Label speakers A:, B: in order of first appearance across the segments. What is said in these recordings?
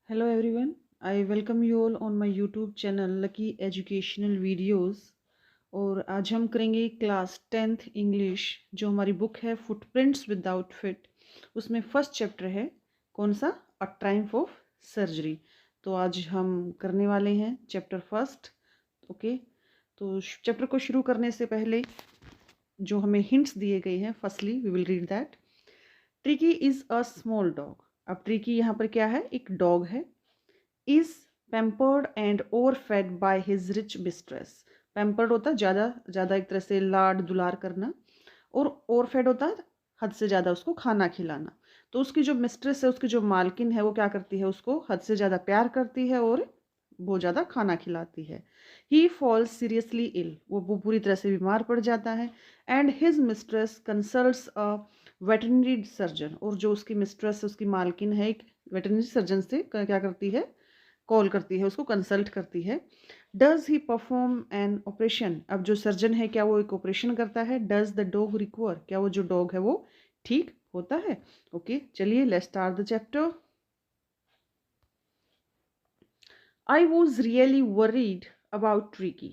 A: Hello everyone, I welcome you all on my YouTube channel Lucky Educational Videos। और आज हम करेंगे class 10th English. जो हमारी बुक है फुटप्रिंट्स विदाउट फिट, उसमें फर्स्ट चैप्टर है कौन सा, अ ट्रायम्फ ऑफ सर्जरी। तो आज हम करने वाले हैं चैप्टर फर्स्ट। ओके, तो चैप्टर को शुरू करने से पहले जो हमें हिंट्स दिए गए हैं, firstly we will read that. Tricky is a small dog. अब ट्रिकी यहाँ पर क्या है, एक डॉग है। Is pampered and overfed by his rich mistress. Pampered होता है ज़्यादा ज़्यादा, एक तरह से लाड दुलार करना, और ओवर फेड होता है हद से ज़्यादा उसको खाना खिलाना। तो उसकी जो मिस्ट्रेस है, उसकी जो मालकिन है, वो क्या करती है, उसको हद से ज़्यादा प्यार करती है और बहुत ज़्यादा खाना खिलाती है। ही फॉल्स सीरियसली इल, वो पूरी तरह से बीमार पड़ जाता है। And his mistress consults a veterinary surgeon, और जो उसकी मिस्ट्रेस, उसकी मालकिन है, एक वेटरनरी सर्जन से क्या करती है, कॉल करती है, उसको कंसल्ट करती है। Does he perform an operation. अब जो सर्जन है, क्या वो एक ऑपरेशन करता है। डज द डॉग रिकवर, क्या वो जो डॉग है वो ठीक होता है। ओके, चलिए let's start the chapter. I was really worried about tricky.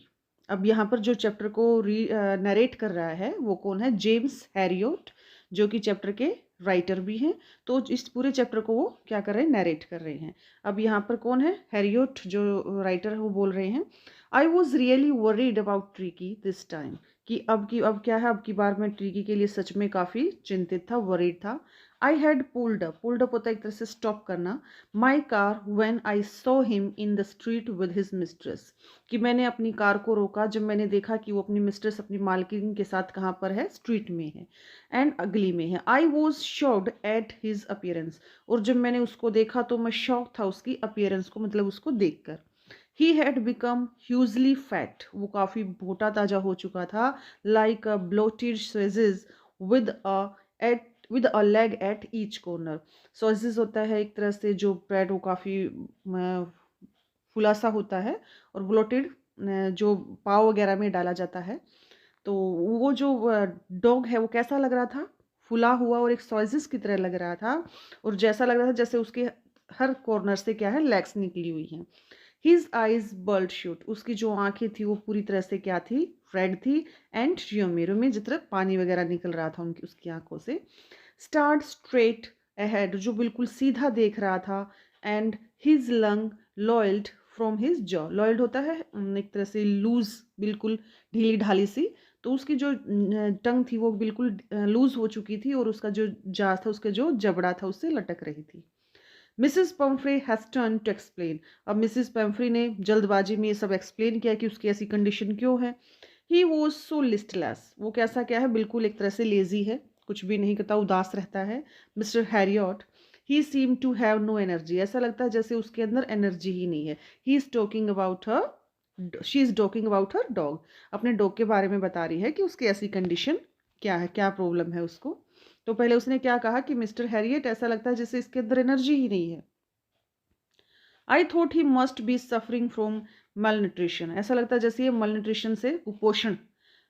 A: अब यहाँ पर जो चैप्टर को नरेट कर रहा है वो कौन है, जेम्स हैरियोट, जो कि चैप्टर के राइटर भी हैं। तो इस पूरे चैप्टर को वो क्या कर रहे हैं, नरेट कर रहे हैं। अब यहाँ पर कौन है, हैरियोट जो राइटर है वो बोल रहे हैं, I was really worried about tricky this time. कि अब क्या है, अब की बार मैं ट्रिकी के लिए सच में काफ़ी चिंतित था, वरीड था। आई हैड पुल्ड अप होता है एक तरह से स्टॉप करना, my car when I saw him in the street with his mistress. कि मैंने अपनी कार को रोका जब मैंने देखा कि वो अपनी मिस्ट्रेस, अपनी मालकिन के साथ कहाँ पर है, स्ट्रीट में है एंड अगली में है। I was shocked at his appearance, और जब मैंने उसको देखा तो मैं शॉक था उसकी अपीयरेंस को, मतलब उसको देखकर। He had become hugely fat, वो काफ़ी मोटा ताजा हो चुका था। Like a bloated sausage with at with a leg at each corner. Sausage होता है एक तरह से जो ब्रेड, वो काफ़ी फुला सा होता है, और ब्लोटेड जो पाव वगैरह में डाला जाता है। तो वो जो डॉग है वो कैसा लग रहा था, फुला हुआ और एक सॉसेस की तरह लग रहा था, और जैसा लग रहा था जैसे उसके हर कॉर्नर से क्या है, लेग्स निकली हुई हैं। हिज आइज बर्ड शूट, उसकी जो आंखें थी वो पूरी तरह से क्या थी, रेड थी। एंड रियोमेरो जिस तरह पानी वगैरह निकल रहा था उनकी उसकी आंखों से। स्टार्ट स्ट्रेट अहेड, जो बिल्कुल सीधा देख रहा था। And his tongue lolled from his jaws, lolled होता है एक तरह से लूज, बिल्कुल ढीली ढाली सी। तो उसकी जो टंग थी वो बिल्कुल लूज हो चुकी थी, और उसका जो जा था, उसका जो जबड़ा था उससे लटक रही थी। Mrs Pumphrey has turn to explain, अब मिसिस पम्फ्री ने जल्दबाजी में ये सब एक्सप्लेन किया कि उसकी ऐसी कंडीशन क्यों है। ही वॉज सो लिस्टलेस, वो कैसा क्या है, बिल्कुल एक तरह से लेजी है, कुछ भी नहीं करता, उदास रहता है। Mr Herriot, he seem to have no energy, ऐसा लगता है जैसे उसके अंदर एनर्जी ही नहीं है। He is talking about her she is talking about her dog, अपने डॉग के बारे में बता रही है कि उसकी ऐसी कंडीशन क्या है, क्या प्रॉब्लम है उसको। तो पहले उसने क्या कहा कि मिस्टर हैरियट, ऐसा लगता है जैसे इसके अंदर एनर्जी ही नहीं है। I thought he must be suffering from मल न्यूट्रिशन, ऐसा लगता है जैसे ये मल न्यूट्रिशन से, कुपोषण,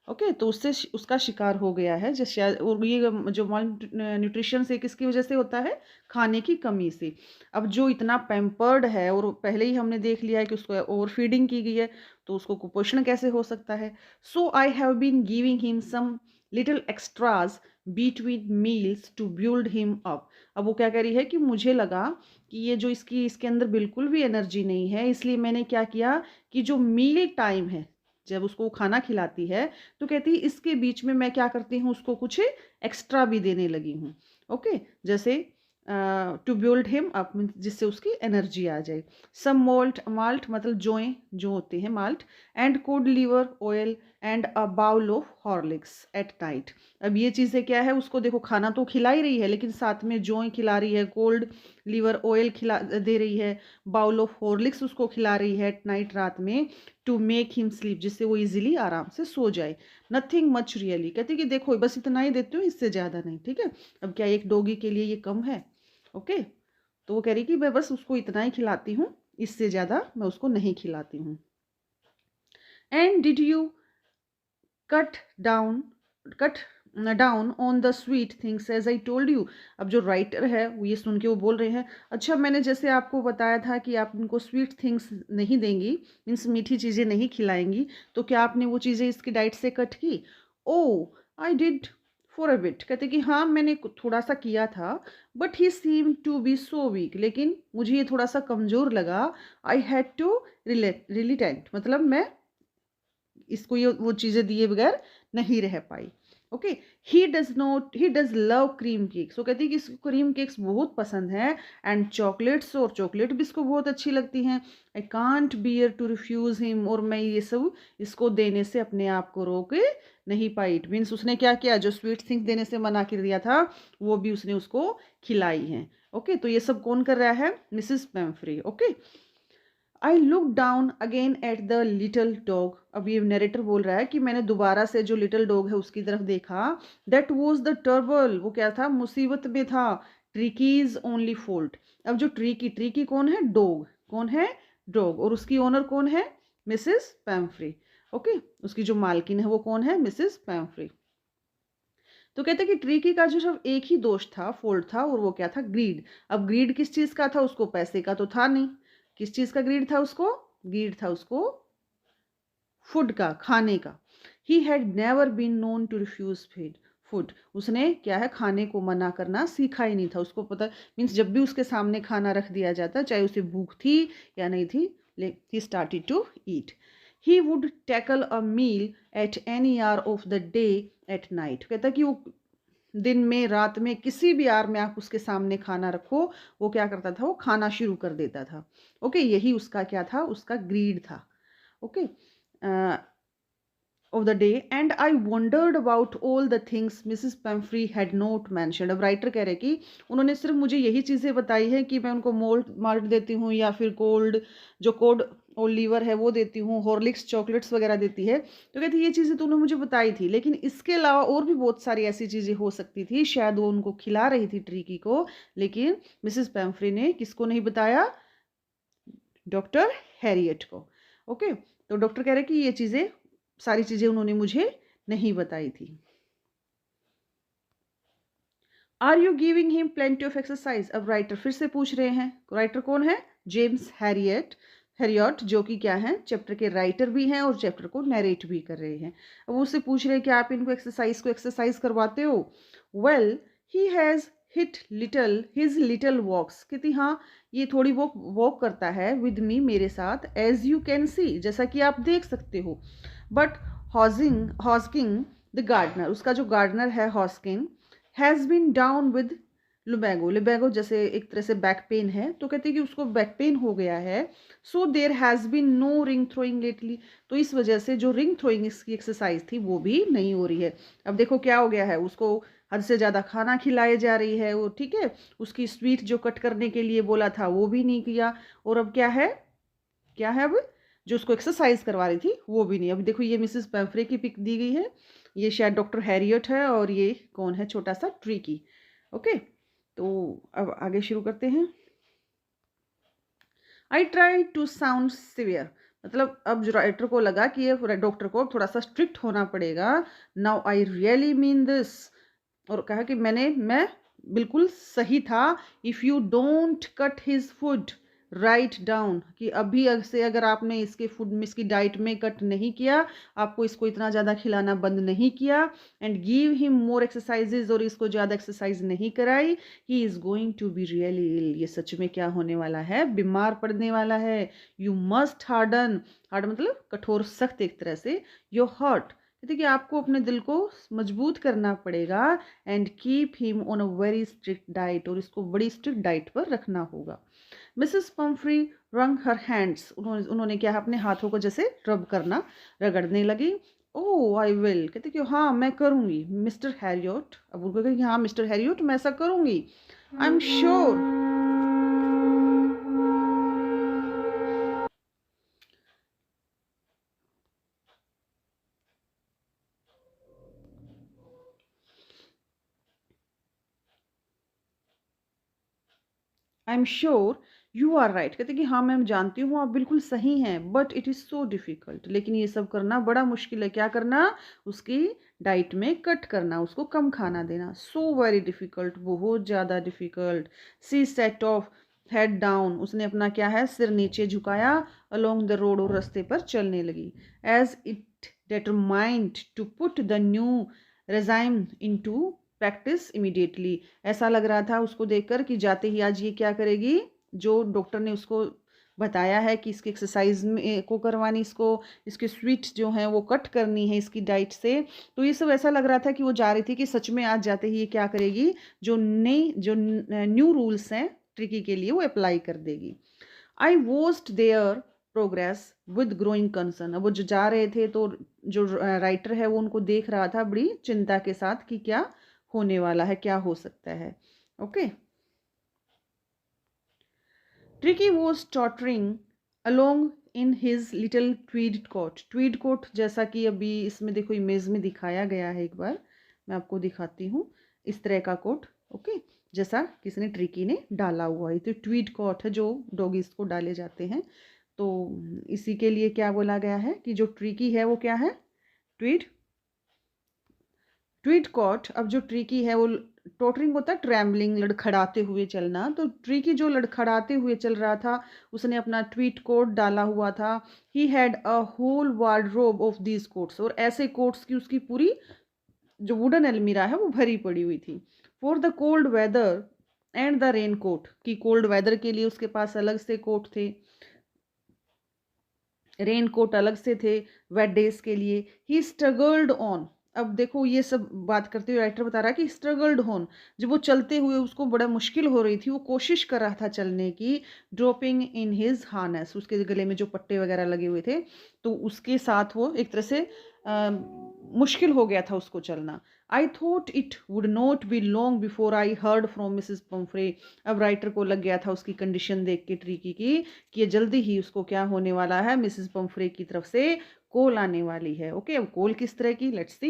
A: ओके, तो उससे उसका शिकार हो गया है। जैसे और ये जो मल न्यूट्रिशन से किसकी वजह से होता है, खाने की कमी से। अब जो इतना पैम्पर्ड है, और पहले ही हमने देख लिया है कि उसको ओवर फीडिंग की गई है, तो उसको कुपोषण कैसे हो सकता है। So I have been giving him some little extras between meals to build him up. अब वो क्या कह रही है कि मुझे लगा कि ये जो इसके अंदर बिल्कुल भी एनर्जी नहीं है, इसलिए मैंने क्या किया कि जो मील टाइम है, जब उसको खाना खिलाती है, तो कहती है इसके बीच में मैं क्या करती हूँ, उसको कुछ एक्स्ट्रा भी देने लगी हूँ। ओके, जैसे टू बिल्ड हिम अप, जिससे उसकी एनर्जी आ जाए। सम मोल्ट, माल्ट मतलब जोएं जो होते हैं, malt. And cod liver oil and a bowl of Horlicks at night. अब ये चीज़ें क्या है, उसको देखो खाना तो खिला ही रही है, लेकिन साथ में जोएं खिला रही है, कोल्ड लीवर ऑयल खिला दे रही है, बाउल ऑफ हॉर्लिक्स उसको खिला रही है एट नाइट, रात में, टू मेक हिम स्लीप, जिससे वो इजीली आराम से सो जाए। नथिंग मच रियली, कहती कि देखो बस इतना ही देती हूँ, इससे ज़्यादा नहीं, ठीक है। अब क्या एक डॉगी के लिए ये कम है, ओके। तो वो कह रही कि मैं बस उसको इतना ही खिलाती हूँ, इससे ज़्यादा मैं उसको नहीं खिलाती हूँ। And did you cut down cut down on the sweet things as I told you. अब जो राइटर है वो ये सुन के वो बोल रहे हैं, अच्छा मैंने जैसे आपको बताया था कि आप उनको स्वीट थिंग्स नहीं देंगी, मीन्स मीठी चीज़ें नहीं खिलाएंगी, तो क्या आपने वो चीज़ें इसकी डाइट से कट की? Oh I did for a bit, कहते कि हाँ मैंने थोड़ा सा किया था, but he seem to be so weak, लेकिन मुझे ये थोड़ा सा कमज़ोर लगा। आई हैड टू रिलेटेंट, मतलब मैं इसको ये वो चीज़ें दिए बगैर नहीं रह पाई। Okay, he does love cream cakes, वो कहती है कि इसको क्रीम केक्स बहुत पसंद है, एंड चॉकलेट्स, और चॉकलेट भी इसको बहुत अच्छी लगती हैं। I can't bear to refuse him, और मैं ये सब इसको देने से अपने आप को रोक नहीं पाई। इट मीन्स उसने क्या किया, जो स्वीट थिंग्स देने से मना कर दिया था वो भी उसने उसको खिलाई हैं। ओके, तो ये सब कौन कर रहा है? Mrs Pumphrey. Okay, I look down again at the little dog. अब ये नरेटर बोल रहा है कि मैंने दोबारा से जो लिटिल डॉग है उसकी तरफ देखा। दैट वॉज द टर्बल, वो क्या था? मुसीबत में था। ट्रिकीज ओनली फोल्ट। अब जो ट्रीकी, ट्रीकी कौन है? डॉग। कौन है? डॉग। और उसकी ओनर कौन है? Mrs Pomfrey. ओके, उसकी जो मालकिन है वो कौन है? Mrs Pomfrey. तो कहते हैं कि ट्रीकी का जो सब एक ही दोष था, फोल्ट था, और वो क्या था? ग्रीड। अब ग्रीड किस चीज का था? उसको पैसे का तो था नहीं। किस चीज का ग्रीड था उसको? ग्रीड था उसको फूड का, खाने का। He had never been known to refuse feed food. उसने क्या है? खाने को मना करना सीखा ही नहीं था। उसको पता, मीन्स जब भी उसके सामने खाना रख दिया जाता, चाहे उसे भूख थी या नहीं थी, he started to eat. He would tackle a meal at any hour of the day at night. कहता कि वो दिन में, रात में, किसी भी आर में आप उसके सामने खाना रखो, वो क्या करता था? वो खाना शुरू कर देता था। ओके, यही उसका क्या था? उसका ग्रीड था। Okay, of the day, and I wondered about all the things Mrs. Pumphrey had not mentioned। अब राइटर कह रहे कि उन्होंने सिर्फ मुझे यही चीज़ें बताई है कि मैं उनको मोल्ट माल्ट देती हूँ, या फिर कोल्ड, जो कोड और लीवर है वो देती हूँ, हॉर्लिक्स चॉकलेट्स वगैरह देती है। तो कहती है ये चीज़ें तो उन्होंने मुझे बताई थी, लेकिन इसके अलावा और भी बहुत सारी ऐसी चीज़ें हो सकती थी। शायद वो उनको खिला रही थी ट्रीकी को, लेकिन मिसिस पैम्फ्री ने किसको नहीं बताया? डॉक्टर हैरियट को। ओके, तो डॉक्टर कह रहे कि ये चीज़ें, सारी चीज़ें उन्होंने मुझे नहीं बताई थी। Are you giving him plenty of exercise? अब राइटर फिर से पूछ रहे हैं। राइटर कौन है? जेम्स हैरियट, हैरियट, जो कि क्या है? चैप्टर के राइटर भी हैं और चैप्टर को नरेट भी कर रहे हैं। अब उससे पूछ रहे हैं कि आप इनको एक्सरसाइज करवाते हो? Well, he has hit little his little walks. कहती हाँ, ये थोड़ी वॉक करता है विद मी, मेरे साथ, एज यू कैन सी, जैसा कि आप देख सकते हो। बट हॉस्किंग द गार्डनर, उसका जो गार्डनर है हॉस्किंग, हैज़ बीन डाउन विद लुबैगो। लुबैगो जैसे एक तरह से बैक पेन है, तो कहते हैं कि उसको बैक पेन हो गया है। So there has been no ring throwing lately, तो इस वजह से जो रिंग थ्रोइंग इसकी एक्सरसाइज थी वो भी नहीं हो रही है। अब देखो क्या हो गया है, उसको हद से ज़्यादा खाना खिलाई जा रही है वो, ठीक है, उसकी स्वीट जो कट करने के लिए बोला था वो भी नहीं किया, और अब क्या है? क्या है अब? जो उसको एक्सरसाइज करवा रही थी वो भी नहीं। अब देखो ये मिसेस पैम्फ्रे की पिक दी गई है, ये शायद डॉक्टर हैरियट है, और ये कौन है? छोटा सा ट्रीकी। ओके, तो अब आगे शुरू करते हैं। I try to sound severe, मतलब अब जो राइटर को लगा कि ये डॉक्टर को थोड़ा सा स्ट्रिक्ट होना पड़ेगा। Now I really mean this, और कहा कि मैं बिल्कुल सही था। If you don't cut his food write down, कि अभी से अगर आपने इसके फूड में, इसकी डाइट में कट नहीं किया, आपको इसको इतना ज़्यादा खिलाना बंद नहीं किया, and give him more exercises, और इसको ज़्यादा एक्सरसाइज नहीं कराई, he is going to be really ill, ये सच में क्या होने वाला है? बीमार पड़ने वाला है। यू मस्ट हार्डन, हार्ड मतलब कठोर, सख्त एक तरह से, योर हार्ट, कहते कि आपको अपने दिल को मजबूत करना पड़ेगा, and keep him on a very strict diet, और इसको बड़ी स्ट्रिक्ट डाइट पर रखना होगा। मिसेस पम्फ्री रंग हर हैंड्स, उन्होंने क्या, अपने हाथों को जैसे रब करना, रगड़ने लगी। ओह आई विल, कहते कि हाँ मैं करूँगी मिस्टर हैरियट। अब उनको कहें कि हाँ मिस्टर हैरियट मैं ऐसा करूँगी। I am sure, I am sure you are right, कहते कि हाँ मैम जानती हूँ आप बिल्कुल सही हैं, but it is so difficult, लेकिन ये सब करना बड़ा मुश्किल है। क्या करना? उसकी डाइट में कट करना, उसको कम खाना देना। सो वेरी डिफ़िकल्ट, बहुत ज़्यादा difficult. She set off head down, उसने अपना क्या है सिर नीचे झुकाया, अलोंग द रोड, और रास्ते पर चलने लगी। As it determined to put the new regime into practice immediately, ऐसा लग रहा था उसको देखकर कि जाते ही आज ये क्या करेगी, जो डॉक्टर ने उसको बताया है कि इसकी एक्सरसाइज में को करवानी, इसको इसके स्वीट जो हैं वो कट करनी है इसकी डाइट से। तो ये सब ऐसा लग रहा था कि वो जा रही थी कि सच में आज जाते ही ये क्या करेगी, जो नई जो न्यू रूल्स हैं ट्रिकी के लिए वो अप्लाई कर देगी। I watched there progress with growing concern, अब वो जो जा रहे थे तो जो राइटर है वो उनको देख रहा था बड़ी चिंता के साथ कि क्या होने वाला है, क्या हो सकता है। Okay, Tricky was tottering along in his little tweed coat. Tweed coat जैसा कि अभी इसमें देखो इमेज में दिखाया गया है, एक बार मैं आपको दिखाती हूँ। इस तरह का कोट, ओके, जैसा किसी ने ट्रिकी ने डाला हुआ है। तो ट्वीड कोट है जो डॉगीज को डाले जाते हैं। तो इसी के लिए क्या बोला गया है कि जो ट्रिकी है वो क्या है, ट्वीड ट्वीड कॉट। अब जो ट्रिकी है वो टोटरिंग होता है ट्रैम्बलिंग, लड़खड़ाते हुए चलना। तो ट्रिकी जो लड़खड़ाते हुए चल रहा था, उसने अपना ट्वीट कोट डाला हुआ था। He had a whole wardrobe of these coats, और ऐसे कोट्स की उसकी पूरी जो वुडन अलमीरा है वो भरी पड़ी हुई थी। For the cold weather and the raincoat, की कोल्ड वेदर के लिए उसके पास अलग से कोट थे, रेन कोट अलग से थे वेट डेज के लिए। ही स्ट्रगल्ड ऑन, अब देखो ये सब बात करते हुए राइटर बता रहा है कि स्ट्रगल्ड ऑन, जब वो चलते हुए उसको बड़ा मुश्किल हो रही थी, वो कोशिश कर रहा था चलने की। ड्रॉपिंग इन हिज हार्नेस, उसके गले में जो पट्टे वगैरह लगे हुए थे, तो उसके साथ वो एक तरह से मुश्किल हो गया था उसको चलना। आई thought it would not be long before I heard from Mrs Pomfrey, अब राइटर को लग गया था उसकी कंडीशन देख के ट्रिकी की कि ये जल्दी ही उसको क्या होने वाला है, मिसिज पम्फ्रे की तरफ से कॉल आने वाली है। ओके, अब कॉल किस तरह की, let's see.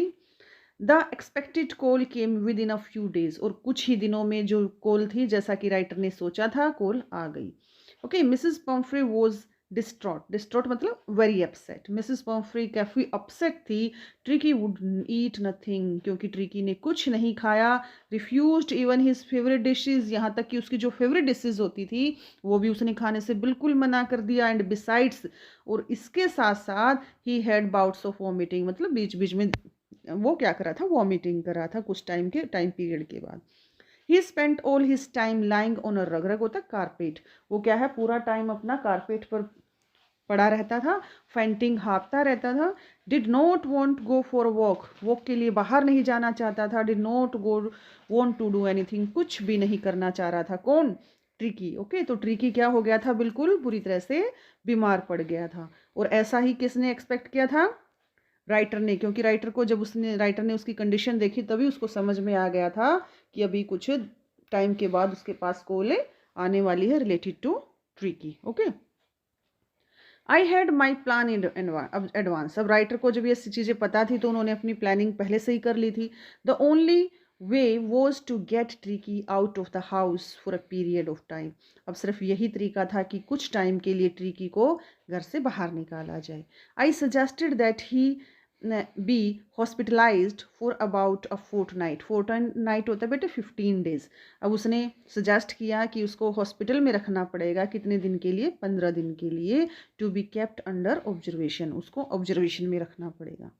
A: The expected call came with in a few days, और कुछ ही दिनों में जो कॉल थी जैसा कि राइटर ने सोचा था, कॉल आ गई। Okay, Mrs Pomfrey was distraught, distraught मतलब वेरी अपसेट। मिसिज पम्फ्रे काफ़ी अपसेट थी। ट्रिकी वुड ईट नथिंग, क्योंकि ट्रिकी ने कुछ नहीं खाया। Refused even his favourite dishes, यहाँ तक कि उसकी जो फेवरेट डिशेज होती थी वो भी उसने खाने से बिल्कुल मना कर दिया। एंड बिसाइड्स, और इसके साथ साथ he had bouts of vomiting, मतलब बीच बीच में वो क्या कर रहा था, वॉमिटिंग कर रहा था कुछ टाइम पीरियड के बाद। ही spent all his time lying on a रग, रग होता कारपेट, वो क्या है पूरा टाइम अपना कारपेट पर पड़ा रहता था, फेंटिंग हाँफता रहता था। Did not want go for walk, walk के लिए बाहर नहीं जाना चाहता था। Did not go want to do anything, कुछ भी नहीं करना चाह रहा था। कौन? ट्रिकी। ओके, तो ट्रिकी क्या हो गया था, बिल्कुल बुरी तरह से बीमार पड़ गया था। और ऐसा ही किसने एक्सपेक्ट किया था, राइटर ने, क्योंकि राइटर ने उसकी कंडीशन देखी तभी उसको समझ में आ गया था कि अभी कुछ टाइम के बाद उसके पास कॉल आने वाली है related to Tricky. Okay, I had my plan in advance, अब राइटर को जब ये चीज़ें पता थी तो उन्होंने अपनी प्लानिंग पहले से ही कर ली थी। The only way was to get Tricky out of the house for a period of time, अब सिर्फ यही तरीका था कि कुछ टाइम के लिए ट्रिकी को घर से बाहर निकाला जाए। I suggested that he be hospitalised for about a fortnight होता है बेटे 15 डेज। अब उसने सजेस्ट किया कि उसको हॉस्पिटल में रखना पड़ेगा, कितने दिन के लिए, 15 दिन के लिए। To be kept under observation, उसको ऑब्जर्वेशन में रखना पड़ेगा।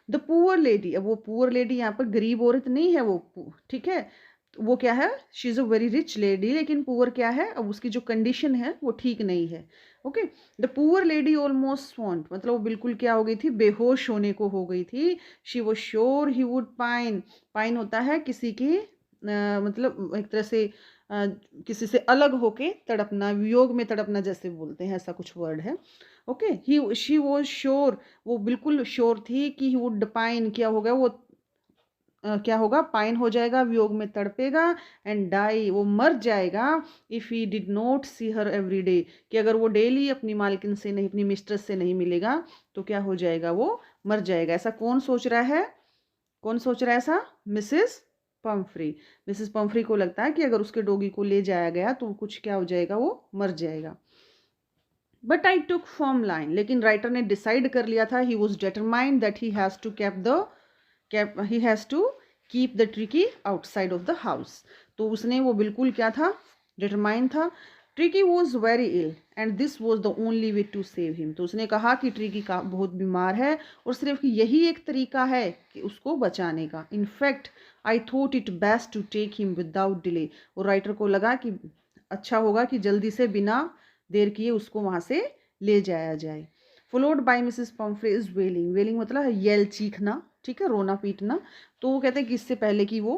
A: द पुअर लेडी, अब वो पुअर लेडी यहाँ पर गरीब औरत नहीं है वो, ठीक है, वो क्या है, she is a very rich lady, लेकिन पुअर क्या है, अब उसकी जो कंडीशन है वो ठीक नहीं है। Okay, the poor lady almost swooned, मतलब वो बिल्कुल क्या हो गई थी, बेहोश होने को हो गई थी। She was sure he would pine, pine होता है किसी की मतलब एक तरह से किसी से अलग होके तड़पना, वियोग में तड़पना जैसे बोलते हैं, ऐसा कुछ वर्ड है। Okay, he she was sure, वो बिल्कुल श्योर थी कि ही वुड पाइन, क्या होगा वो क्या होगा, पाइन हो जाएगा, वियोग में तड़पेगा। एंड डाई, वो मर जाएगा। If he did not see her every day, कि अगर वो डेली अपनी मालकिन से नहीं, अपनी मिस्ट्रेस से नहीं मिलेगा तो क्या हो जाएगा, वो मर जाएगा। ऐसा कौन सोच रहा है, कौन सोच रहा है ऐसा, मिसेस पम्फ्री। मिसेस पम्फ्री को लगता है कि अगर उसके डॉगी को ले जाया गया तो कुछ क्या हो जाएगा, वो मर जाएगा। But I took firm line, लेकिन राइटर ने डिसाइड कर लिया था, he was determined that he has to keep the Tricky outside of the house. तो उसने वो बिल्कुल क्या था, डिटरमाइंड था। Tricky was very ill and this was the only way to save him. तो उसने कहा कि ट्रिकी का बहुत बीमार है और सिर्फ यही एक तरीका है कि उसको बचाने का। In fact I thought it best to take him without delay. और राइटर को लगा कि अच्छा होगा कि जल्दी से बिना देर किए उसको वहाँ से ले जाया जाए। फॉलोड बाय मिसेस पम्फ्रेज वेलिंग। वेलिंग मतलब है येल, चीखना, ठीक है, रोना पीटना। तो वो कहते हैं कि इससे पहले कि वो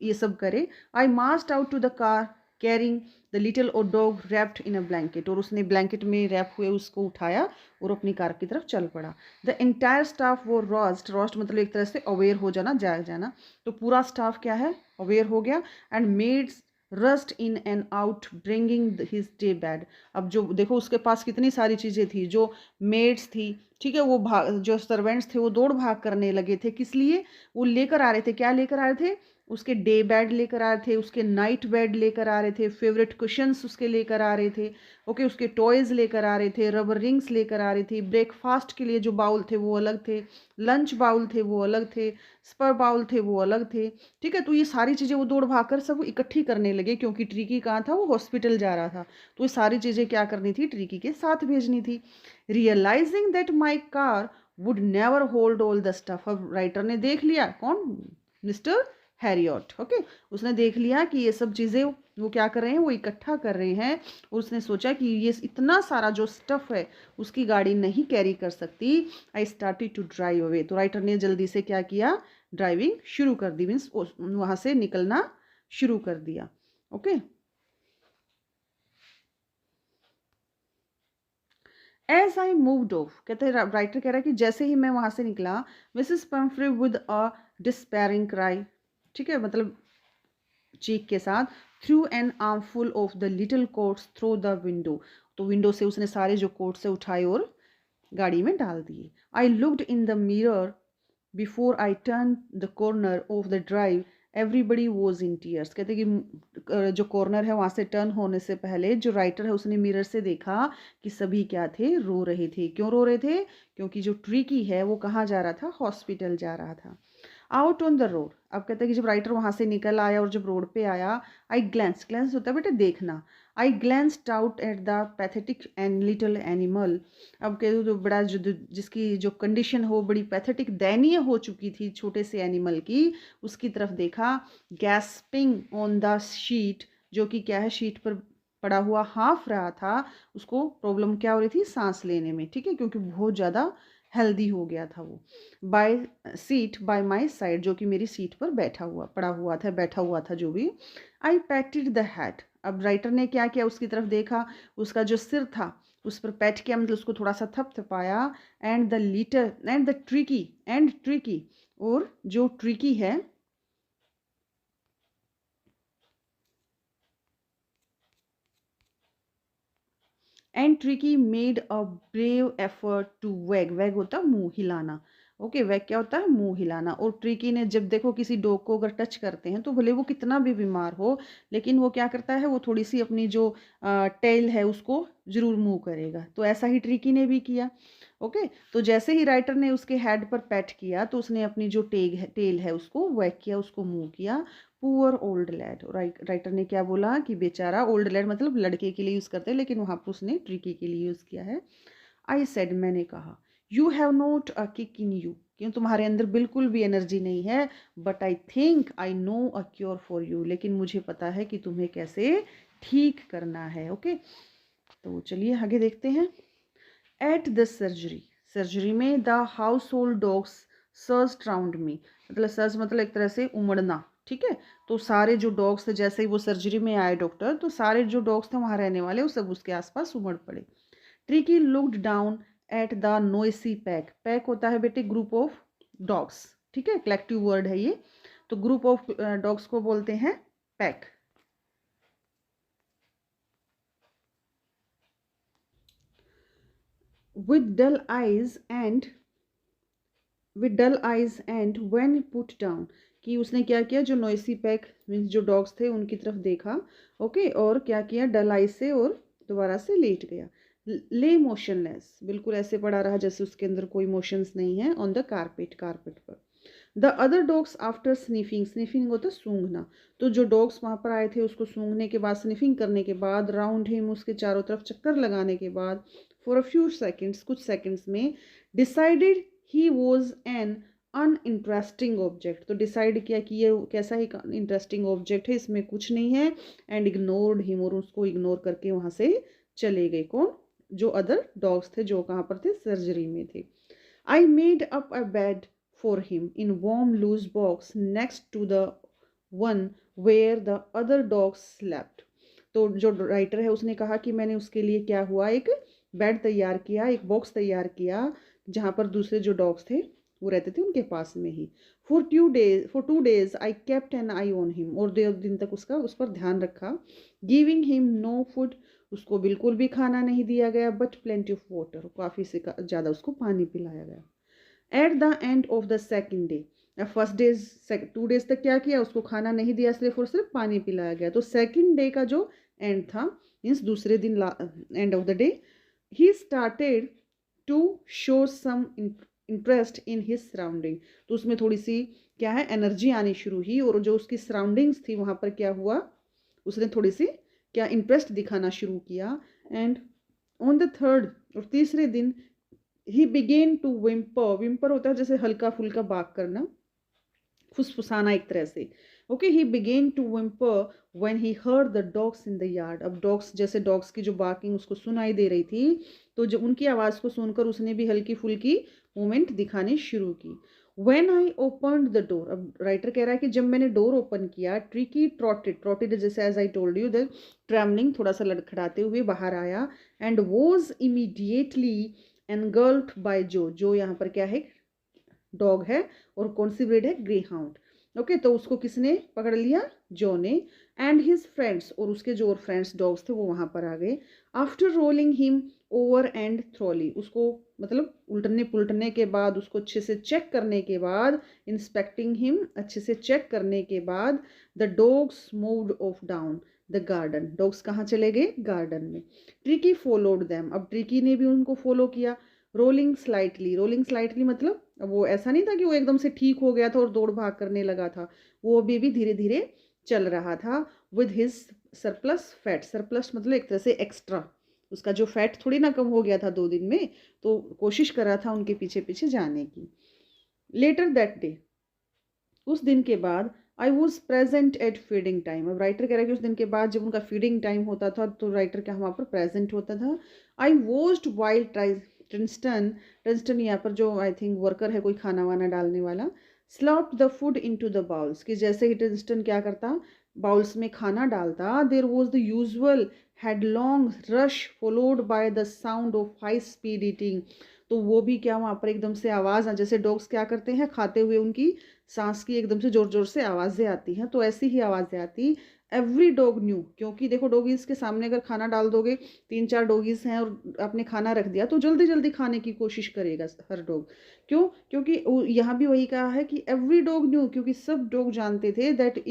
A: ये सब करे, I marched out to the car carrying the little old dog wrapped in a blanket. और उसने ब्लैंकेट में रैप हुए उसको उठाया और अपनी कार की तरफ चल पड़ा। द एंटायर स्टाफ वो रोस्ट, रोस्ट मतलब एक तरह से अवेयर हो जाना, जाग जाना। तो पूरा स्टाफ क्या है, अवेयर हो गया। And maids rushed in and out bringing his day bed. अब जो देखो उसके पास कितनी सारी चीज़ें थी, जो मेड्स थी, ठीक है, वो भाग, जो सर्वेंट्स थे वो दौड़ भाग करने लगे थे। किस लिए? वो लेकर आ रहे थे, क्या लेकर आ रहे थे? उसके डे बेड लेकर आ रहे थे, उसके नाइट बेड लेकर आ रहे थे, फेवरेट कुशंस उसके लेकर आ रहे थे, ओके, उसके टॉयज़ लेकर आ रहे थे, रबर रिंग्स लेकर आ रही थी, ब्रेकफास्ट के लिए जो बाउल थे वो अलग थे, लंच बाउल थे वो अलग थे, स्पर बाउल थे वो अलग थे, ठीक है। तो ये सारी चीज़ें वो दौड़ भाग कर सब इकट्ठी करने लगे, क्योंकि ट्रिकी कहाँ था, वो हॉस्पिटल जा रहा था। तो ये सारी चीज़ें क्या करनी थी, ट्रिकी के साथ भेजनी थी। Realising that my car would never hold all the stuff. अब राइटर ने देख लिया, कौन, मिस्टर हैरियट, ओके, उसने देख लिया कि ये सब चीज़ें वो क्या कर रहे हैं, वो इकट्ठा कर रहे हैं। और उसने सोचा कि ये इतना सारा जो स्टफ है उसकी गाड़ी नहीं कैरी कर सकती। I started to drive away. तो राइटर ने जल्दी से क्या किया, ड्राइविंग शुरू कर दी, मीन्स वहाँ से निकलना शुरू कर दिया, okay. As I moved off, कहते हैं राइटर कह रहा है कि जैसे ही मैं वहाँ से निकला, Mrs Pomfrey with a despairing cry, ठीक है, मतलब चीख के साथ, through an arm full of the little quotes through the window. तो विंडो से उसने सारे जो कोट्स से उठाए और गाड़ी में डाल दिए। I looked in the mirror before I turn the corner of the drive, everybody was in tears. कहते कि जो कॉर्नर है वहाँ से टर्न होने से पहले जो राइटर है उसने मिरर से देखा कि सभी क्या थे, रो रहे थे। क्यों रो रहे थे? क्योंकि जो ट्रिकी है वो कहाँ जा रहा था, हॉस्पिटल जा रहा था। आउट ऑन द रोड, अब कहते हैं कि जब राइटर वहाँ से निकल आया और जब रोड पे आया, आई ग्लैंस, ग्लैंस होता है बेटा देखना, I glanced out at the pathetic and little animal. अब कहते तो बड़ा जिसकी जो कंडीशन हो बड़ी पैथेटिक, दयनीय हो चुकी थी छोटे से एनिमल की, उसकी तरफ देखा। गैस्पिंग ऑन द शीट, जो कि क्या है, शीट पर पड़ा हुआ हाफ रहा था, उसको प्रॉब्लम क्या हो रही थी, सांस लेने में, ठीक है, क्योंकि बहुत ज़्यादा हेल्दी हो गया था वो। By seat by my side, जो कि मेरी सीट पर बैठा हुआ, पड़ा हुआ था, बैठा हुआ था जो भी। आई पैटेड द हैड, अब राइटर ने क्या किया, उसकी तरफ देखा, उसका जो सिर था उस पर पैट किया, मतलब उसको थोड़ा सा थपथपाया। And the little and the tricky, and tricky, और जो ट्रिकी है, and tricky made a brave effort to wag, wag होता है मुंह हिलाना, ओके, वैग क्या होता है, मुंह हिलाना। और ट्रिकी ने जब देखो किसी डॉग को अगर टच करते हैं तो भले वो कितना भी बीमार हो, लेकिन वो क्या करता है, वो थोड़ी सी अपनी जो टेल है उसको जरूर मूव करेगा। तो ऐसा ही ट्रिकी ने भी किया, ओके। तो जैसे ही राइटर ने उसके हेड पर पैट किया तो उसने अपनी जो टेल है उसको वैग किया, उसको मूव किया। पुअर ओल्ड लैड, राइटर ने क्या बोला कि बेचारा, ओल्ड लैड मतलब लड़के के लिए यूज़ करते हैं, लेकिन वहाँ पर उसने ट्रिकी के लिए यूज़ किया है। आई सेड, मैंने कहा, you have not a kick in you, क्यों तुम्हारे अंदर बिल्कुल भी एनर्जी नहीं है। But I think I know a cure for you, लेकिन मुझे पता है कि तुम्हें कैसे ठीक करना है, ओके। तो चलिए आगे देखते हैं। एट द सर्जरी, सर्जरी में the household dogs search round me, मतलब सर्च मतलब एक तरह से उमड़ना, ठीक है। तो सारे जो डॉग्स थे, जैसे ही वो सर्जरी में आए डॉक्टर, तो सारे जो डॉग्स थे वहाँ रहने वाले वो सब उसके आसपास उमड़ पड़े। Tricky looked down at the noisy pack, pack होता है बेटे ग्रुप ऑफ डॉग्स, ठीक है, कलेक्टिव वर्ड है ये। तो ग्रुप ऑफ डॉग्स को बोलते हैं pack. With dull eyes and, with dull eyes and when put down, कि उसने क्या किया, जो नॉइसी पैक मीन्स जो डॉग्स थे उनकी तरफ देखा, ओके, और क्या किया, डल आई से और दोबारा से लेट गया। ले मोशनलेस, बिल्कुल ऐसे पड़ा रहा जैसे उसके अंदर कोई मोशंस नहीं है, ऑन द कारपेट, कारपेट पर। The other dogs after sniffing, sniffing होता है सूंघना, तो जो डॉग्स वहाँ पर आए थे उसको सूंघने के बाद, स्निफिंग करने के बाद, राउंड हिम, उसके चारों तरफ चक्कर लगाने के बाद, फॉर अ फ्यू सेकेंड्स, कुछ सेकेंड्स में, decided he was an uninteresting object, तो डिसाइड किया कि ये कैसा ही इंटरेस्टिंग ऑब्जेक्ट है, इसमें कुछ नहीं है, एंड इग्नोर्ड हिम, और उसको इग्नोर करके वहाँ से चले गए। कौन, जो अदर डॉग्स थे जो कहाँ पर थे, सर्जरी में थे। I made up a bed for him in warm loose box next to the one where the other dogs slept। तो जो राइटर है उसने कहा कि मैंने उसके लिए क्या हुआ, एक बेड तैयार किया, एक बॉक्स तैयार किया जहाँ पर दूसरे जो डॉग्स थे वो रहते थे उनके पास में ही। For two days I kept an eye on him, और 2 दिन तक उसका उस पर ध्यान रखा। गिविंग हिम नो फूड, उसको बिल्कुल भी खाना नहीं दिया गया, बट प्लेंटी ऑफ वाटर, काफ़ी से ज़्यादा उसको पानी पिलाया गया। At the end of the second day, first days 2 days तक क्या किया, उसको खाना नहीं दिया, सिर्फ और सिर्फ पानी पिलाया गया। तो सेकेंड डे का जो एंड था, मीन्स दूसरे दिन end of the day, he started to show some interest in his surrounding, तो उसमें थोड़ी सी क्या है, एनर्जी आनी शुरू हुई, और जो उसकी सराउंडिंग्स थी वहाँ पर क्या हुआ, उसने थोड़ी सी क्या इंटरेस्ट दिखाना शुरू किया। एंड ऑन द थर्ड, और तीसरे दिन, he began to whimper, whimper होता है जैसे हल्का फुल्का बाक करना, फुसफुसाना एक तरह से, okay. He began to whimper when he heard the dogs in the yard, अब डॉग्स, जैसे डॉग्स की जो बार्किंग उसको सुनाई दे रही थी, तो जो उनकी आवाज़ को सुनकर उसने भी हल्की फुल्की मूवमेंट दिखानी शुरू की। When I opened the door, अब राइटर कह रहा है कि जब मैंने डोर ओपन किया, ट्रिकी ट्रॉटेड, ट्रॉटेड जैसे as I told you the travelling, थोड़ा सा लड़खड़ाते हुए बाहर आया, and was immediately engulfed by जो, जो यहाँ पर क्या है, डॉग है, और कौन सी ब्रीड है, ग्रे हाउंड, ओके। तो उसको किसने पकड़ लिया, जो ने, एंड हिज फ्रेंड्स, और उसके जो और फ्रेंड्स डॉग्स थे वो वहाँ पर आ गए। After rolling him over and thoroughly, उसको मतलब उल्टने पुलटने के बाद, उसको अच्छे से चेक करने के बाद, इंस्पेक्टिंग हिम, अच्छे से चेक करने के बाद, the dogs moved of down the garden, dogs कहाँ चले गए, गार्डन में। ट्रिकी फॉलोड देम, अब ट्रिकी ने भी उनको फॉलो किया। रोलिंग स्लाइटली, रोलिंग स्लाइटली मतलब वो ऐसा नहीं था कि वो एकदम से ठीक हो गया था और दौड़ भाग करने लगा था, वो अभी भी धीरे धीरे चल रहा था। With his surplus fat, surplus मतलब एक तरह से एक्स्ट्रा, उसका जो फैट थोड़ी ना कम हो गया था 2 दिन में, तो कोशिश कर रहा था उनके पीछे पीछे जाने की। लेटर दैट डे, उस दिन के बाद, I was present at feeding time, अब राइटर कह रहा है कि उस दिन के बाद जब उनका फीडिंग टाइम होता था तो राइटर क्या वहाँ पर प्रेजेंट होता था। आई वॉज्ड वाइल ट्रिंस्टन, ट्रिंस्टन यहाँ पर जो आई थिंक वर्कर है, कोई खाना वाना डालने वाला, slop the food into the bowls, कि जैसे ही ट्रिंस्टन क्या करता, बाउल्स में खाना डालता, there was the usual headlong rush followed by the sound of high speed eating, तो वो भी क्या वहाँ पर एकदम से आवाज़, जैसे डॉग्स क्या करते हैं खाते हुए, उनकी सांस की एकदम से जोर जोर से आवाज़ें आती हैं, तो ऐसी ही आवाज़ें आती। एवरी डॉग न्यू, क्योंकि देखो डॉगीज़ के सामने अगर खाना डाल दोगे, 3-4 डॉगीज़ हैं और आपने खाना रख दिया, तो जल्दी जल्दी खाने की कोशिश करेगा हर डॉग। क्यों, क्योंकि यहाँ भी वही कहा है कि एवरी डॉग न्यू, क्योंकि सब डॉग जानते थे that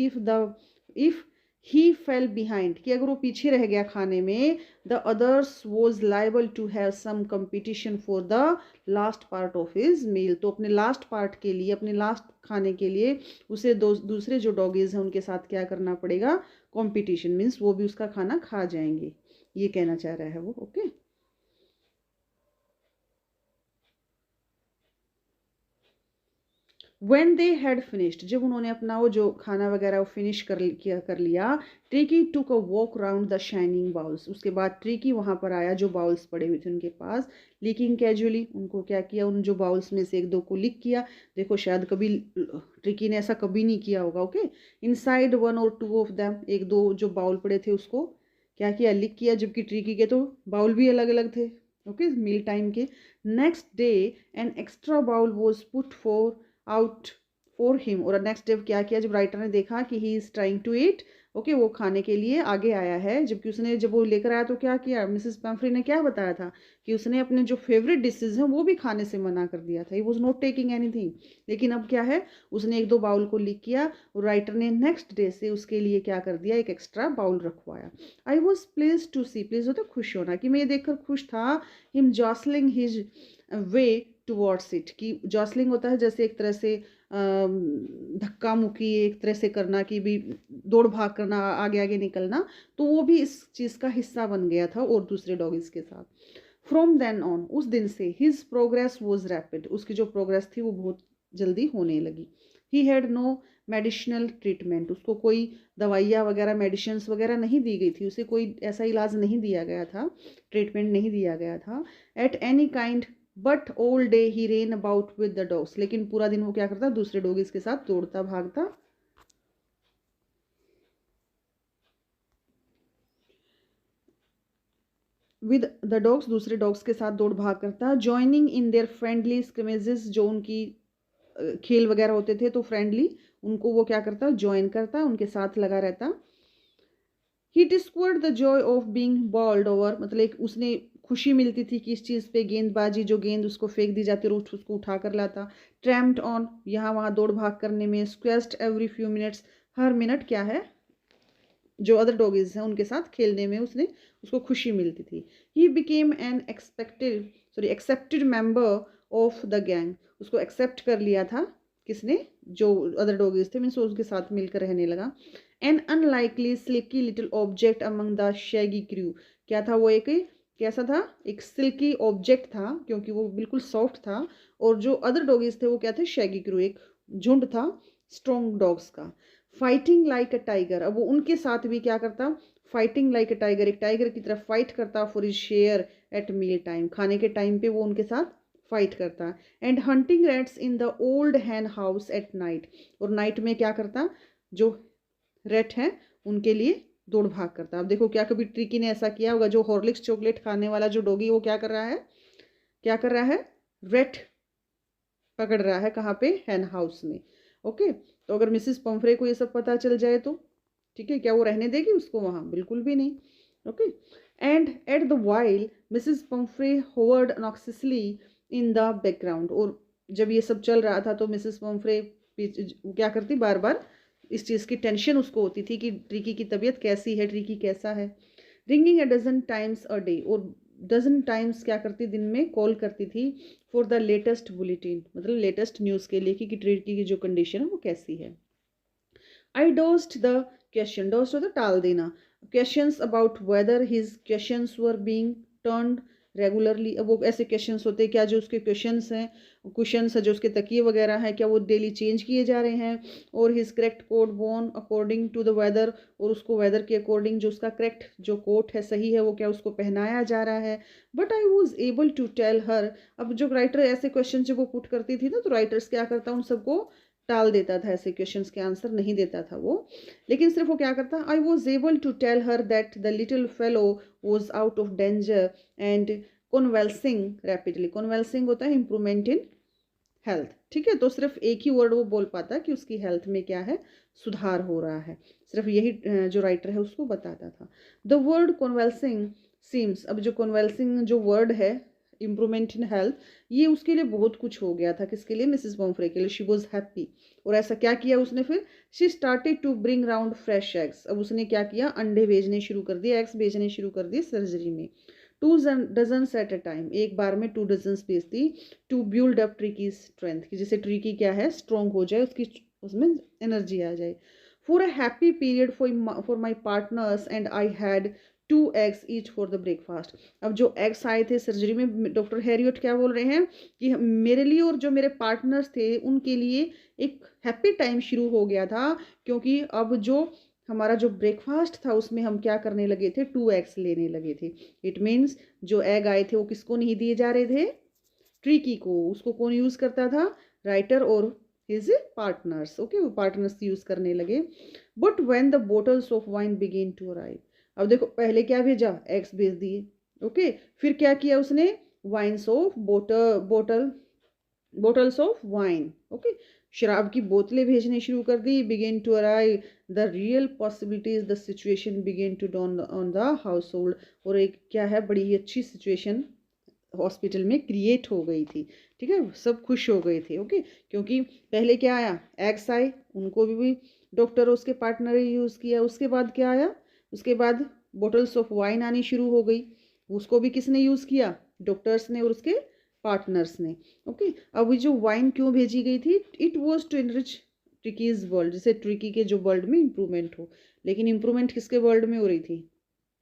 A: if he fell behind, कि अगर वो पीछे रह गया खाने में, the others was liable to have some competition for the last part of his meal, तो अपने लास्ट पार्ट के लिए, अपने लास्ट खाने के लिए उसे दूसरे जो डॉगीज़ हैं उनके साथ क्या करना पड़ेगा, कंपटीशन, मीन्स वो भी उसका खाना खा जाएंगे, ये कहना चाह रहा है वो, okay. When they had finished, जब उन्होंने अपना वो जो खाना वगैरह वो फिनिश कर लिया, tricky took a walk round the shining bowls, उसके बाद ट्रिकी वहाँ पर आया जो बाउल्स पड़े हुए थे उनके पास, लीकिंग कैजुअली, उनको क्या किया, उन जो बाउल्स में से 1-2 को लिक किया, देखो शायद कभी ट्रिकी ने ऐसा कभी नहीं किया होगा, okay. Inside 1 or 2 of them, 1-2 जो बाउल पड़े थे उसको क्या किया, लिक किया, जबकि ट्रिकी के तो बाउल भी अलग अलग थे, ओके, मील टाइम के। Next day an extra bowl was put out for him, और नेक्स्ट डे क्या किया, जब राइटर ने देखा कि he is trying to eat, okay, वो खाने के लिए आगे आया है, जबकि उसने जब वो लेकर आया तो क्या किया, मिसेस पम्फ्री ने क्या बताया था कि उसने अपने जो फेवरेट डिशेज हैं वो भी खाने से मना कर दिया था, he was not taking anything. लेकिन अब क्या है, उसने एक दो बाउल को लीक किया और राइटर ने नेक्स्ट डे से उसके लिए क्या कर दिया, एक एक्स्ट्रा बाउल रखवाया। I was pleased to see, pleased होता खुश होना, कि मैं ये देखकर खुश था, him jostling his way towards it, कि जॉसलिंग होता है जैसे एक तरह से धक्का मुक्की एक तरह से करना, कि भी दौड़ भाग करना, आगे आगे निकलना, तो वो भी इस चीज़ का हिस्सा बन गया था और दूसरे डॉगीज के साथ। फ्रॉम देन ऑन, उस दिन से, हिज प्रोग्रेस वॉज रैपिड, उसकी जो प्रोग्रेस थी वो बहुत जल्दी होने लगी। He had no medicinal treatment, उसको कोई दवाइयाँ वगैरह मेडिसिन्स वगैरह नहीं दी गई थी, उसे कोई ऐसा इलाज नहीं दिया गया था, ट्रीटमेंट नहीं दिया गया था at any kind, but all day he rain about with the dogs, लेकिन पूरा दिन वो क्या करता, दूसरे डॉगीज के साथ दौड़ता भागता, विद द डॉग्स, दूसरे डॉग्स के साथ दौड़ भाग करता, जॉइनिंग इन देयर फ्रेंडली स्क्रिमेजेस, जो उनकी खेल वगैरह होते थे तो फ्रेंडली, उनको वो क्या करता, ज्वाइन करता, उनके साथ लगा रहता। He discovered the joy of being bowled over, मतलब एक उसने खुशी मिलती थी कि इस चीज़ पे, गेंदबाजी, जो गेंद उसको फेंक दी जाती और उसको उठा कर लाता। ट्रैम्प्ड ऑन, यहाँ वहाँ दौड़ भाग करने में। स्क्वेस्ट एवरी फ्यू मिनट्स, हर मिनट क्या है, जो अदर डॉगीज हैं उनके साथ खेलने में उसको खुशी मिलती थी। He became an accepted member of the gang, उसको एक्सेप्ट कर लिया था किसने, जो अदर डॉगीज थे, मीन्स उसके साथ मिलकर रहने लगा। An unlikely silky little object among the shaggy crew, क्या था वो, एक कैसा था, एक सिल्की ऑब्जेक्ट था क्योंकि वो बिल्कुल सॉफ्ट था, और जो अदर डॉगीज थे वो क्या थे, शैगी क्रू, एक झुंड था स्ट्रॉन्ग डॉग्स का। फाइटिंग लाइक अ टाइगर, अब वो उनके साथ भी क्या करता, फाइटिंग लाइक अ टाइगर, एक टाइगर की तरफ फाइट करता, for his share at meal time, खाने के टाइम पे वो उनके साथ फाइट करता। And hunting rats in the old hen house at night, और नाइट में क्या करता, जो रेट हैं उनके लिए दौड़ भाग करता। अब देखो क्या कभी ट्रिकी ने ऐसा किया होगा, जो हॉर्लिक्स चॉकलेट खाने वाला जो डॉगी, वो क्या कर रहा है, क्या कर रहा है, रेट पकड़ रहा है, कहाँ पे, हैन हाउस में। ओके, तो अगर मिसिस पम्फ्रे को ये सब पता चल जाए तो ठीक है, क्या वो रहने देगी उसको वहाँ, बिल्कुल भी नहीं। Okay, and at the while Mrs Pumphrey hovered anxiously in the background, और जब ये सब चल रहा था तो मिसिस पम्फ्रे क्या करती, बार बार इस चीज़ की टेंशन उसको होती थी कि ट्रिकी की तबीयत कैसी है, ट्रिकी कैसा है। Ringing a dozen times a day, और डजन टाइम्स क्या करती, दिन में कॉल करती थी, फॉर द लेटेस्ट बुलेटिन, मतलब लेटेस्ट न्यूज़ के लिए कि ट्रिकी की जो कंडीशन है वो कैसी है। आई डोस्ट द क्वेश्चन, डोस्ट होता टाल देना, questions about whether his questions were being turned regularly, अब वो ऐसे क्वेश्चंस होते हैं, क्या जो उसके क्वेश्चंस हैं, क्वेश्चंस है जो उसके तकिए वगैरह हैं, क्या वो डेली चेंज किए जा रहे हैं, और his correct coat worn according to the weather, और उसको वेदर के अकॉर्डिंग जो उसका करेक्ट जो कोट है, सही है, वो क्या उसको पहनाया जा रहा है। But I was able to tell her, अब जो राइटर ऐसे क्वेश्चन जब वो पुट करती थी ना, तो राइटर्स क्या करता उन सबको टाल देता था, ऐसे क्वेश्चंस के आंसर नहीं देता था वो, लेकिन सिर्फ वो क्या करता, I was able to tell her that the little fellow was out of danger and convalescing rapidly, convalescing होता है इम्प्रूवमेंट इन हेल्थ, ठीक है, तो सिर्फ एक ही वर्ड वो बोल पाता कि उसकी हेल्थ में क्या है, सुधार हो रहा है, सिर्फ यही जो राइटर है उसको बताता था। द वर्ड कॉन्वेल्सिंग सीम्स, अब जो कॉन्वेल्सिंग जो वर्ड है, इम्प्रूवमेंट इन हेल्थ, ये उसके लिए बहुत कुछ हो गया था, किसके लिए, मिसिस पम्फ्रे के लिए। शी वॉज हैप्पी, और ऐसा क्या किया उसने फिर, she started to bring round fresh eggs, अब उसने क्या किया, अंडे भेजने शुरू कर दिए, एग्स भेजने शुरू कर दिए सर्जरी में। 2 डजन एट अ टाइम, एक बार में 2 डजन भेजती, to build up Tricki strength, कि जैसे ट्रिकी क्या है, स्ट्रॉन्ग हो जाए, उसकी उसमें एनर्जी आ जाए। For a happy period for my partners and I had 2 eggs each for the breakfast, अब जो एग्स आए थे सर्जरी में, डॉक्टर हैरियट क्या बोल रहे हैं कि मेरे लिए और जो मेरे पार्टनर्स थे उनके लिए एक हैप्पी टाइम शुरू हो गया था, क्योंकि अब जो हमारा जो ब्रेकफास्ट था उसमें हम क्या करने लगे थे, 2 eggs लेने लगे थे। इट मीन्स जो एग आए थे वो किसको नहीं दिए जा रहे थे, ट्रिकी को, उसको कौन यूज़ करता था, राइटर और हिज पार्टनर्स। ओके, वो पार्टनर्स यूज़ करने लगे। But when the bottles of wine began to arrive, अब देखो पहले क्या भेजा, एग्स भेज दिए, ओके, फिर क्या किया उसने, wines of bottles of wine, okay, शराब की बोतलें भेजने शुरू कर दी। Began to arrive the real possibilities, the situation began to dawn on the household. और एक क्या है, बड़ी ही अच्छी सिचुएशन हॉस्पिटल में क्रिएट हो गई थी। ठीक है, सब खुश हो गए थे। ओके, क्योंकि पहले क्या आया, एग्स आए, उनको भी डॉक्टर उसके पार्टनर यूज़ किया। उसके बाद क्या आया, उसके बाद बोटल्स ऑफ वाइन आनी शुरू हो गई, उसको भी किसने यूज़ किया, डॉक्टर्स ने और उसके पार्टनर्स ने। ओके, अब ये जो वाइन क्यों भेजी गई थी, it was to enrich Tricki's world, जैसे ट्रिकी के जो वर्ल्ड में इंप्रूवमेंट हो। लेकिन इंप्रूवमेंट किसके वर्ल्ड में हो रही थी,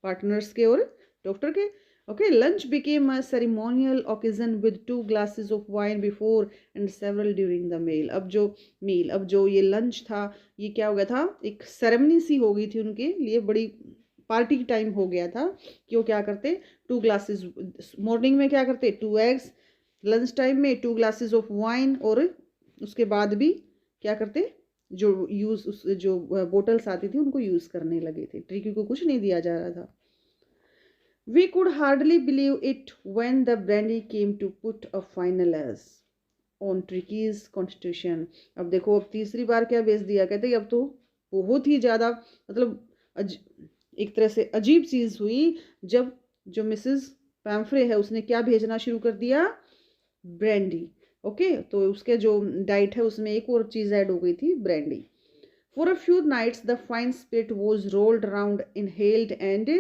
A: पार्टनर्स के और डॉक्टर के। Okay, lunch became a ceremonial occasion with 2 glasses of wine before and several during the meal. अब जो ये लंच था, ये क्या हो गया था, एक सेरेमनी सी हो गई थी उनके लिए, बड़ी पार्टी टाइम हो गया था कि वो क्या करते, 2 ग्लासेस मॉर्निंग में क्या करते, 2 एग्स, लंच टाइम में 2 ग्लासेस ऑफ वाइन, और उसके बाद भी क्या करते, जो बोटल्स आती थी उनको यूज़ करने लगे थे। ट्रिकी को कुछ नहीं दिया जा रहा था। We could hardly believe it when the brandy came to put a final S on Tricky's constitution. अब देखो, अब तीसरी बार क्या भेज दिया, कहते अब तो बहुत ही ज़्यादा, मतलब एक तरह से अजीब चीज़ हुई जब जो मिसेस पैम्फ्रे है उसने क्या भेजना शुरू कर दिया, ब्रांडी। ओके, तो उसके जो डाइट है उसमें एक और चीज़ ऐड हो गई थी, brandy. For a few nights, the fine spirit was rolled around, inhaled and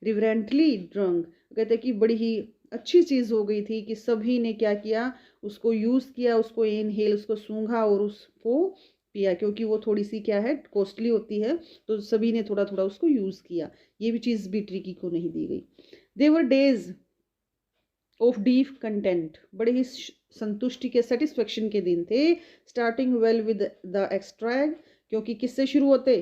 A: reverently drunk. कहते हैं कि बड़ी ही अच्छी चीज़ हो गई थी कि सभी ने क्या किया, उसको यूज़ किया, उसको इनहेल, उसको सूंघा और उसको पिया, क्योंकि वो थोड़ी सी क्या है, कॉस्टली होती है, तो सभी ने थोड़ा थोड़ा उसको यूज़ किया। ये भी चीज़ भी ट्रिकी को नहीं दी गई। देवर डेज ऑफ डीप कंटेंट, बड़े ही संतुष्टि के, सेटिस्फेक्शन के दिन थे। Starting well with the extract, क्योंकि किससे शुरू होते,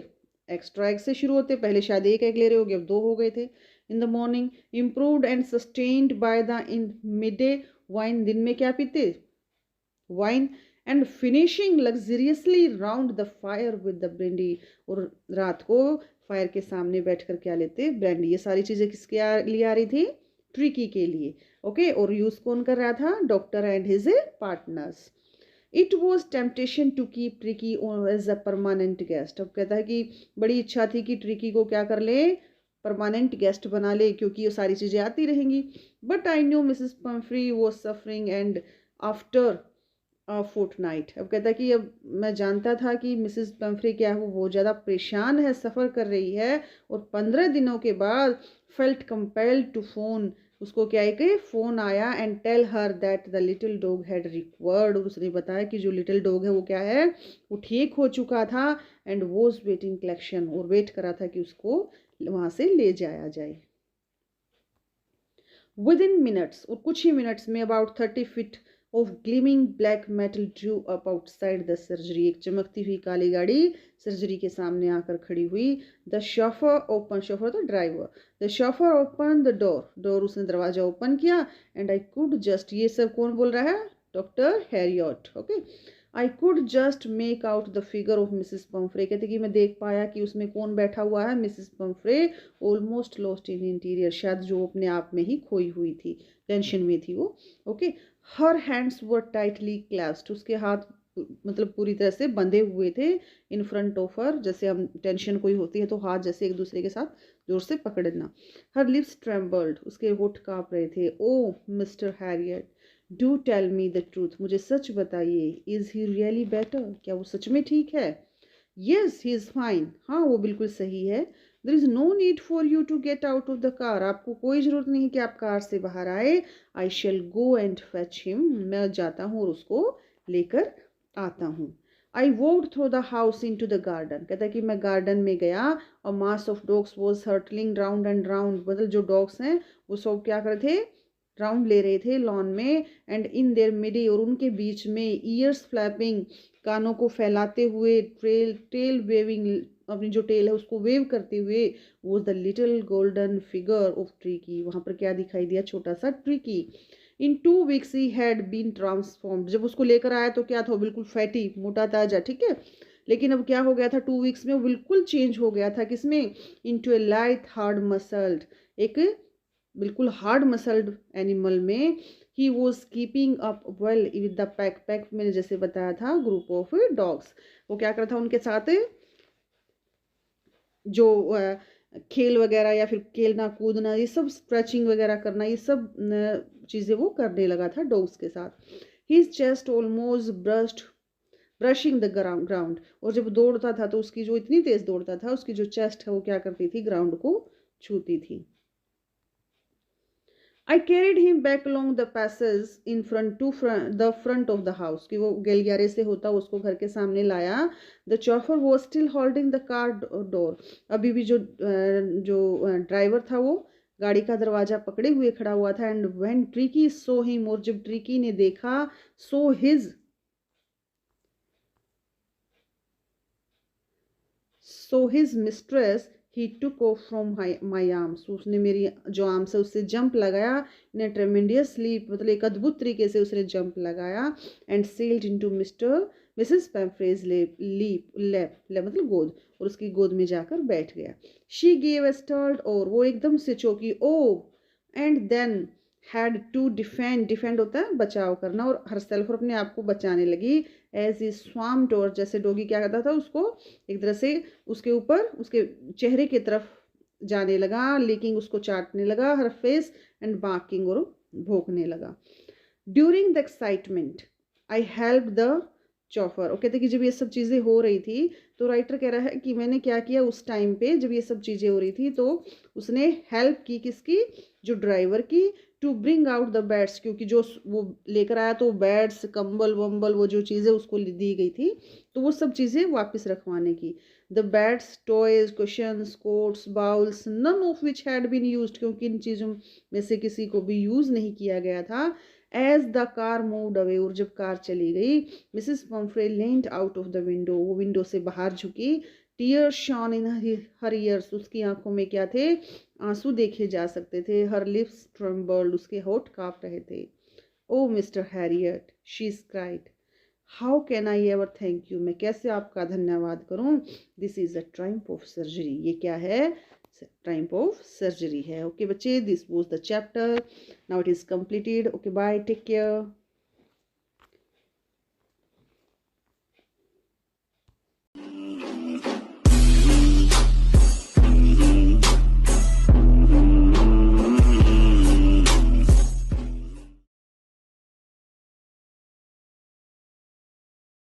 A: एक्सट्रैक्ट से शुरू होते। पहले शायद एक ले रहे होगे, अब 2 हो गए थे। In the morning improved and sustained by the in midday wine, दिन में क्या पीते, wine. And finishing luxuriously round the fire with the brandy, और रात को फायर के सामने बैठकर क्या लेते, ब्रांडी। ये सारी चीज़ें किसके लिए आ रही थी, ट्रिकी के लिए। ओके, और यूज़ कौन कर रहा था, doctor and his partners. It was temptation to keep Tricki as a permanent guest. अब कहता है कि बड़ी इच्छा थी कि ट्रिकी को क्या कर ले, परमानेंट गेस्ट बना ले, क्योंकि ये सारी चीज़ें आती रहेंगी। But I knew Mrs Pumphrey was suffering and after a fortnight. अब कहता है कि अब मैं जानता था कि मिसेस पम्फ्री क्या है, वो बहुत ज़्यादा परेशान है, सफ़र कर रही है, और 15 दिनों के बाद फेल्ट कंपेल्ड टू फोन, उसको क्या है कि फ़ोन आया, and tell her that the little dog had recovered, और उसने बताया कि जो लिटिल डॉग है वो क्या है, वो ठीक हो चुका था, एंड वॉज वेटिंग कलेक्शन, और वेट करा था कि उसको वहाँ से ले जाया जाए। विद इन मिनट्स, और कुछ ही मिनट्स में, about 30 feet of gleaming black metal Drew up outside the surgery, एक चमकती हुई काली गाड़ी सर्जरी के सामने आकर खड़ी हुई। द शॉफर ओपन, शॉफर तो driver, the chauffeur open the door, उसने दरवाजा ओपन किया। एंड आई कुड जस्ट, ये सब कौन बोल रहा है, doctor Harriet. Okay, I could just make out the figure of Mrs Pomfrey, कहते कि मैं देख पाया कि उसमें कौन बैठा हुआ है, Mrs Pomfrey, almost lost in interior, शायद जो अपने आप में ही खोई हुई थी, टेंशन में थी वो। Okay, her hands were tightly clasped, उसके हाथ मतलब पूरी तरह से बंधे हुए थे, इन फ्रंट ऑफ हर, जैसे हम टेंशन कोई होती है तो हाथ जैसे एक दूसरे के साथ जोर से पकड़ना। हर लिप्स ट्रेम्बल्ड, उसके होठ काँप रहे थे। Oh mister Herriot, do tell me the truth, मुझे सच बताइए, इज़ ही रियली बेटर, क्या वो सच में ठीक है। येस ही इज़ फाइन, हाँ वो बिल्कुल सही है। There is no need for you to get out of the car, आपको कोई ज़रूरत नहीं कि आप कार से बाहर आए। I shall go and fetch him, मैं जाता हूँ और उसको लेकर आता हूँ। I walked through the house into the garden, कहता है कि मैं गार्डन में गया, और mass of dogs was hurtling round and round, मतलब जो डॉग्स हैं वो सब क्या कर रहे थे, राउंड ले रहे थे लॉन में। एंड इन देयर मिडी, और उनके बीच में, ईयर्स फ्लैपिंग, कानों को फैलाते हुए, टेल वेविंग, अपनी जो टेल है उसको वेव करते हुए, वो the little golden figure of Tricki, वहाँ पर क्या दिखाई दिया, छोटा सा Tricki. In 2 weeks he had been transformed, जब उसको लेकर आया तो क्या था, बिल्कुल फैटी, मोटा ताजा, ठीक है। लेकिन अब क्या हो गया था, 2 weeks में वो बिल्कुल चेंज हो गया था, किसमें, इनटू ए लाइट हार्ड मसल्ड, एक बिल्कुल हार्ड मसल्ड एनिमल में he was keeping up well with the pack. Pack मैंने जैसे बताया था ग्रुप ऑफ डॉग्स। वो क्या कर रहा था उनके साथ, जो खेल वगैरह या फिर खेलना कूदना, ये सब स्ट्रेचिंग वगैरह करना, ये सब चीज़ें वो करने लगा था डॉग्स के साथ। His chest almost brushing the ground. और जब दौड़ता था तो उसकी जो इतनी तेज दौड़ता था, उसकी जो चेस्ट है वो क्या करती थी, ग्राउंड को छूती थी। I carried him back along the passage in front to the front of the house, कि वो गलियारे से होता उसको घर के सामने लाया। The chauffeur was still holding the car door। अभी भी जो ड्राइवर था वो गाड़ी का दरवाजा पकड़े हुए खड़ा हुआ था। And when Tricky saw him, और जब ट्रिकी ने देखा, saw his mistress, he took off from my arms। उसने मेरी जो आर्म्स है उससे जंप लगाया। इन ए ट्रेमेंडियस लीप, मतलब एक अद्भुत तरीके से उसने जंप लगाया। And sailed into Mrs Pumphrey's lap मतलब गोद, और उसकी गोद में जाकर बैठ गया। शी गेव ए स्टार्ट, और वो एकदम से चौंकी। Oh and then had to defend होता है बचाव करना, और हर सेल्फ, और अपने आप को बचाने लगी। एज ई स्वाम्ड, और जैसे डॉगी क्या करता था, उसको एक तरह से उसके ऊपर उसके चेहरे की तरफ जाने लगा, लीकिंग उसको चाटने लगा, हर फेस एंड बार्किंग, और भौंकने लगा। During the excitement I help the chauffeur. और कहते कि जब ये सब चीज़ें हो रही थी, तो राइटर कह रहा है कि मैंने क्या किया उस टाइम पे जब ये सब चीज़ें हो रही थी, तो उसने हेल्प की किसकी, जो ड्राइवर की। To bring out the beds, क्योंकि जो वो लेकर आया तो बेड्स, कंबल वम्बल, वो जो चीज़ें उसको दी गई थी, तो वो सब चीज़ें वापस रखवाने की। The beds, toys, cushions, coats, bowls, none of which had been used, क्योंकि इन चीज़ों में से किसी को भी यूज़ नहीं किया गया था। As the car moved away, और जब कार चली गई, Mrs Pumphrey leant out of the window, वो विंडो से बाहर झुकी। Tears shone in her eyes, उसकी आंखों में क्या थे, आंसू देखे जा सकते थे। हर लिप्स ट्रम्बल्ड, उसके होठ कांप रहे थे। Oh mister Herriot, she cried, how can I ever thank you, मैं कैसे आपका धन्यवाद करूं। This is a triumph of surgery, ये क्या है, ट्रायम्फ ऑफ सर्जरी है। ओके बच्चे, this was the chapter, now it is completed. Okay bye, take care.